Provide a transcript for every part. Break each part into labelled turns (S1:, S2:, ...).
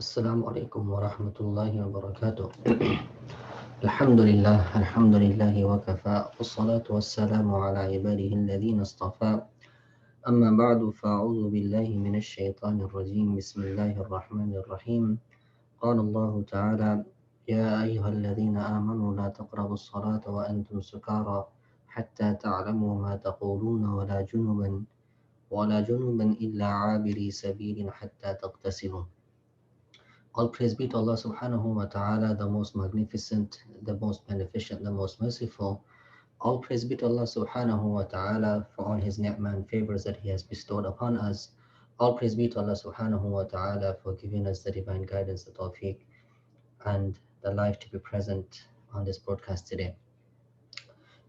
S1: السلام عليكم ورحمة الله وبركاته. الحمد لله وكفى والصلاة والسلام على عباده الذين اصطفى. أما بعد فأعوذ بالله من الشيطان الرجيم. بسم الله الرحمن الرحيم. قال الله تعالى: يا أيها الذين آمنوا لا تقربوا الصلاة وأنتم سكارى حتى تعلموا ما تقولون ولا جنبا إلا عابري سبيل حتى تغتسلوا. All praise be to Allah subhanahu wa ta'ala, the most magnificent, the most beneficent, the most merciful. All praise be to Allah subhanahu wa ta'ala for all His ni'mah and favors that He has bestowed upon us. All praise be to Allah subhanahu wa ta'ala for giving us the divine guidance, the tawfiq, and the life to be present on this broadcast today.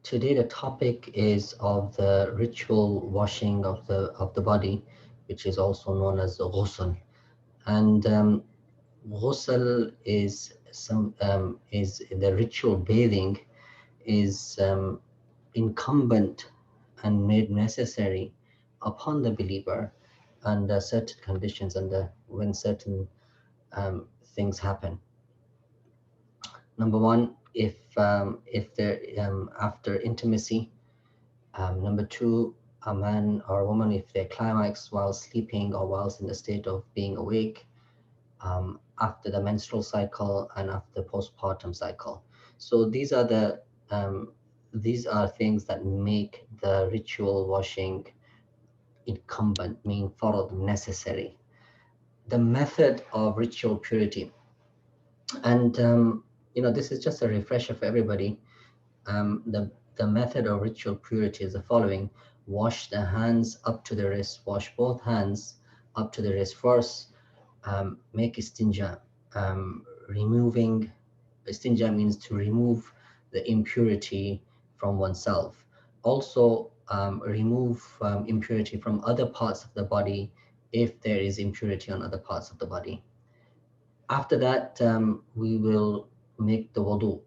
S1: Today the topic is of the ritual washing of the body, which is also known as the ghusl. And Ghusl is the ritual bathing is incumbent and made necessary upon the believer under certain conditions and when certain things happen. Number one, if there after intimacy. Number two, a man or a woman if they climax while sleeping or whilst in the state of being awake. After the menstrual cycle and after the postpartum cycle. So these are things that make the ritual washing incumbent, meaning farad, necessary. The method of ritual purity, and this is just a refresher for everybody. The method of ritual purity is the following: wash the hands up to the wrist, wash both hands up to the wrist first. Make istinja. Removing istinja means to remove the impurity from oneself. Also, remove impurity from other parts of the body if there is impurity on other parts of the body. After that, we will make the wudu.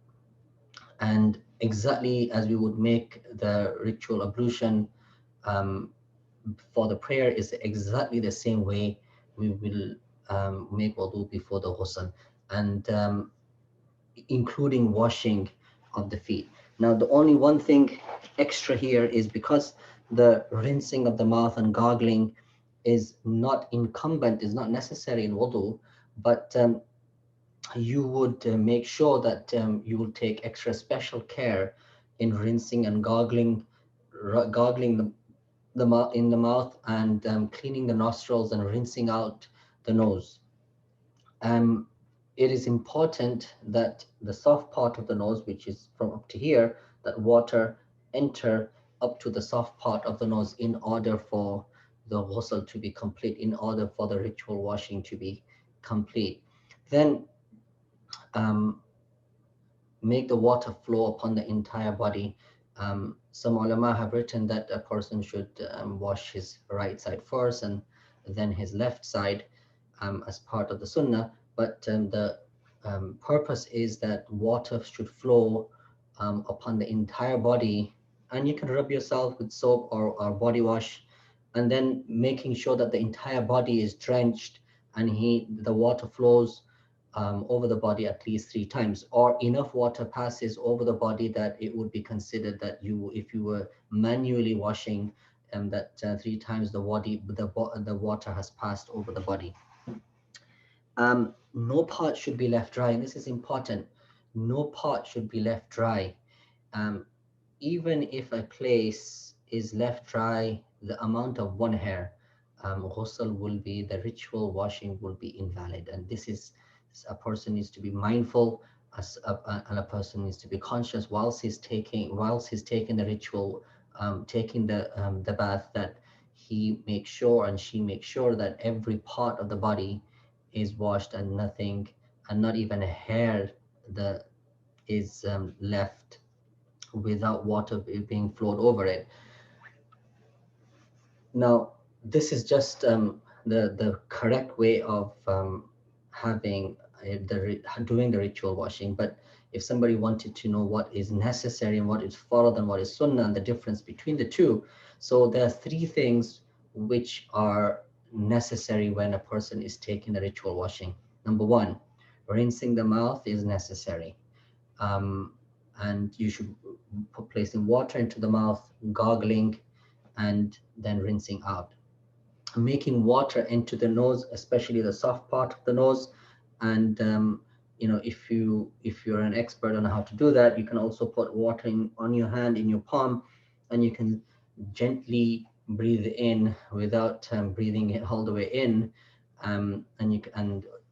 S1: And exactly as we would make the ritual ablution um, for the prayer is exactly the same way we will make wudu before the ghusl, and including washing of the feet. Now, the only one thing extra here is because the rinsing of the mouth and gargling is not incumbent, is not necessary in wudu, but you would make sure that you will take extra special care in rinsing and gargling in the mouth and cleaning the nostrils and rinsing out the nose. Um, it is important that the soft part of the nose, which is from up to here, that water enter up to the soft part of the nose in order for the ghusl to be complete, in order for the ritual washing to be complete. Then um, make the water flow upon the entire body. Some ulama have written that a person should wash his right side first and then his left side as part of the sunnah. But the purpose is that water should flow upon the entire body, and you can rub yourself with soap or body wash, and then making sure that the entire body is drenched and the water flows over the body at least 3 times, or enough water passes over the body that it would be considered that if you were manually washing, that 3 times the water has passed over the body. No part should be left dry. This is important. No part should be left dry. Um, Even if a place is left dry, the amount of one hair, ghusl will be, the ritual washing will be invalid. And this is, a person needs to be mindful, and a person needs to be conscious whilst he's taking the ritual, taking the bath, that he makes sure and she makes sure that every part of the body is washed and nothing, and not even a hair that is left without water being flowed over it. Now, this is just the correct way of having doing the ritual washing. But if somebody wanted to know what is necessary and what is farad and what is sunnah and the difference between the two, so there are 3 things which are necessary when a person is taking the ritual washing. Number one, rinsing the mouth is necessary. Um, and you should put placing water into the mouth, gargling, and then rinsing out. Making water into the nose, especially the soft part of the nose. And if you're an expert on how to do that, you can also put water on your hand, in your palm, and you can gently breathe in without breathing it all the way in, and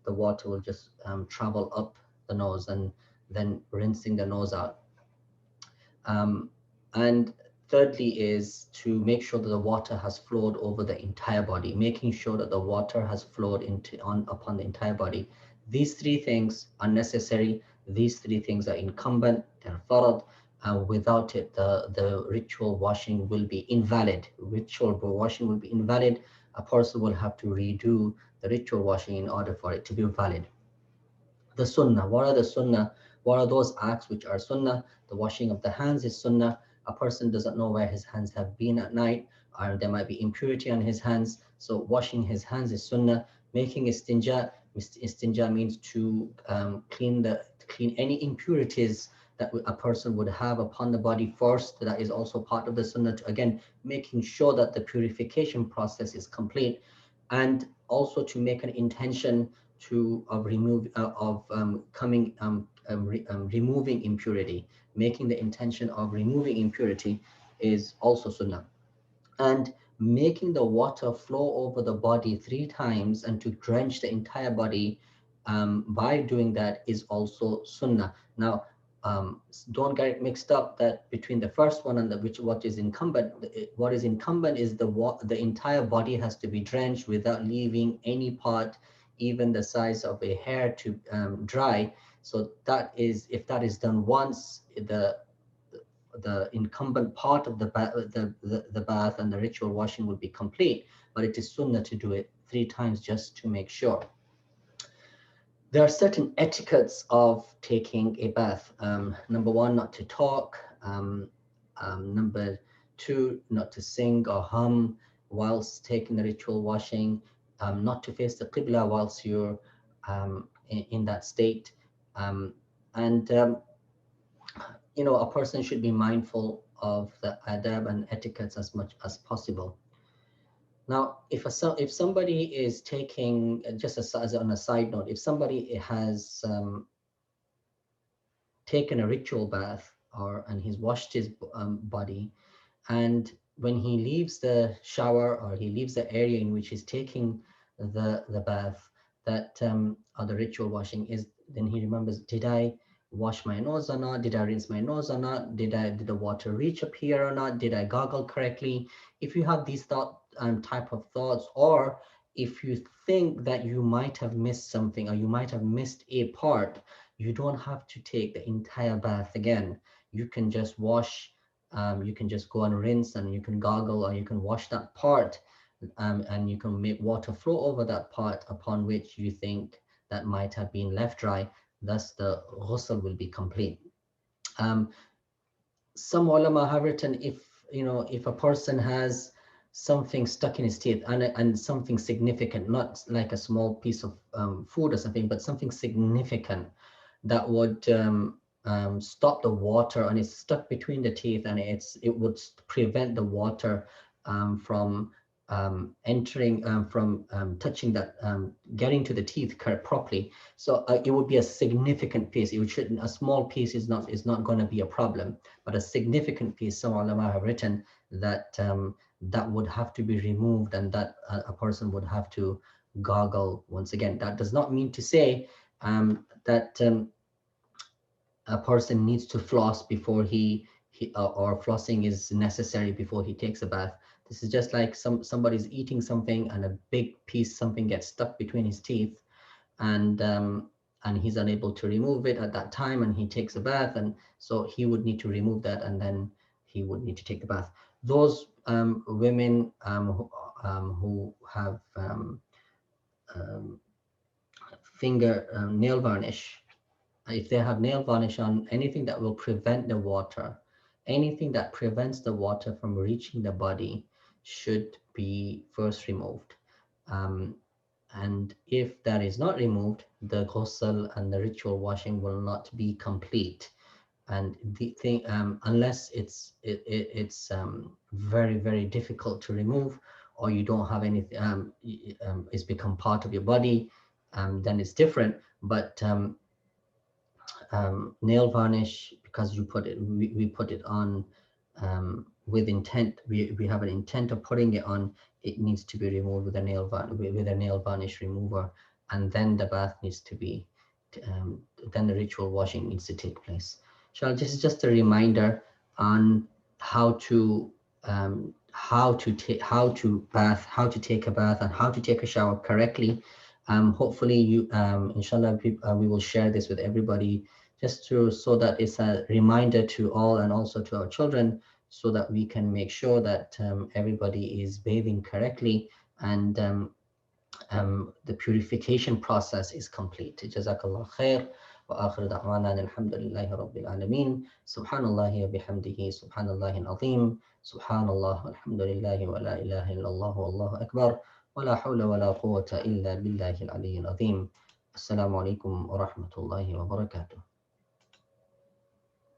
S1: the water will just travel up the nose, and then rinsing the nose out. um, and thirdly is to make sure that the water has flowed over the entire body, making sure that the water has flowed upon the entire body. These three things are necessary. These three things are incumbent, they're farad. Without it, the ritual washing will be invalid. Ritual washing will be invalid. A person will have to redo the ritual washing in order for it to be valid. The sunnah. What are the sunnah? What are those acts which are sunnah? The washing of the hands is sunnah. A person doesn't know where his hands have been at night, or there might be impurity on his hands. So washing his hands is sunnah. Making istinja. Istinja means to clean any impurities that a person would have upon the body first. That is also part of the sunnah. Again, making sure that the purification process is complete, and also to make an intention to of remove of coming removing impurity. Making the intention of removing impurity is also sunnah. And making the water flow over the body 3 times and to drench the entire body, by doing that, is also sunnah. Now, don't get it mixed up that between the first one and what is incumbent. What is incumbent is the entire body has to be drenched without leaving any part, even the size of a hair, to dry. So that is, if that is done once, the incumbent part of the bath and the ritual washing would be complete, but it is sunnah to do it 3 times just to make sure. There are certain etiquettes of taking a bath. Number one, not to talk. Number two, not to sing or hum whilst taking the ritual washing. Not to face the qibla whilst you're in that state. And a person should be mindful of the adab and etiquettes as much as possible. Now, if somebody is taking, just as on a side note, if somebody has taken a ritual bath, and he's washed his body, and when he leaves the shower, or he leaves the area in which he's taking the bath, that or the ritual washing, is then he remembers, did I wash my nose or not? Did I rinse my nose or not? Did the water reach up here or not? Did I gargle correctly? If you have these type of thoughts, or if you think that you might have missed something, or you might have missed a part, you don't have to take the entire bath again. You can just wash, you can just go and rinse, and you can gargle, or you can wash that part, and you can make water flow over that part upon which you think that might have been left dry. Thus, the ghusl will be complete. Um, some ulama have written, if a person has something stuck in his teeth, and something significant, not like a small piece of food or something, but something significant that would stop the water, and it's stuck between the teeth, and it would prevent the water from entering, from touching that, getting to the teeth properly. So it would be a significant piece. It shouldn't, a small piece is not going to be a problem, but a significant piece, some ulama have written that that would have to be removed, and that a person would have to gargle once again. That does not mean to say that a person needs to floss before or flossing is necessary before he takes a bath. This is just like somebody's eating something, and a big piece, something gets stuck between his teeth, and he's unable to remove it at that time, and he takes a bath, and so he would need to remove that, and then he would need to take the bath. Those women who have um, finger nail varnish, if they have nail varnish on, anything that will prevent the water, anything that prevents the water from reaching the body, should be first removed. Um, And if that is not removed, the ghusl and the ritual washing will not be complete. And the thing, unless it's very very difficult to remove, or you don't have anything, it's become part of your body, then it's different. But nail varnish, because we put it on with intent, we have an intent of putting it on, it needs to be removed with a with a nail varnish remover. And then the bath needs to be, um, then the ritual washing needs to take place. So this is just a reminder on how to take a bath and how to take a shower correctly. Hopefully you, inshallah, we will share this with everybody, just to, so that it's a reminder to all, and also to our children, so that we can make sure that everybody is bathing correctly, and the purification process is complete. Jazakallah khair. وآخر دعوانا الحمد لله رب العالمين سبحان الله وبحمده سبحان الله العظيم سبحان الله والحمد لله ولا إله إلا الله والله أكبر ولا حول ولا قوة إلا بالله العلي العظيم. السلام عليكم ورحمة الله وبركاته.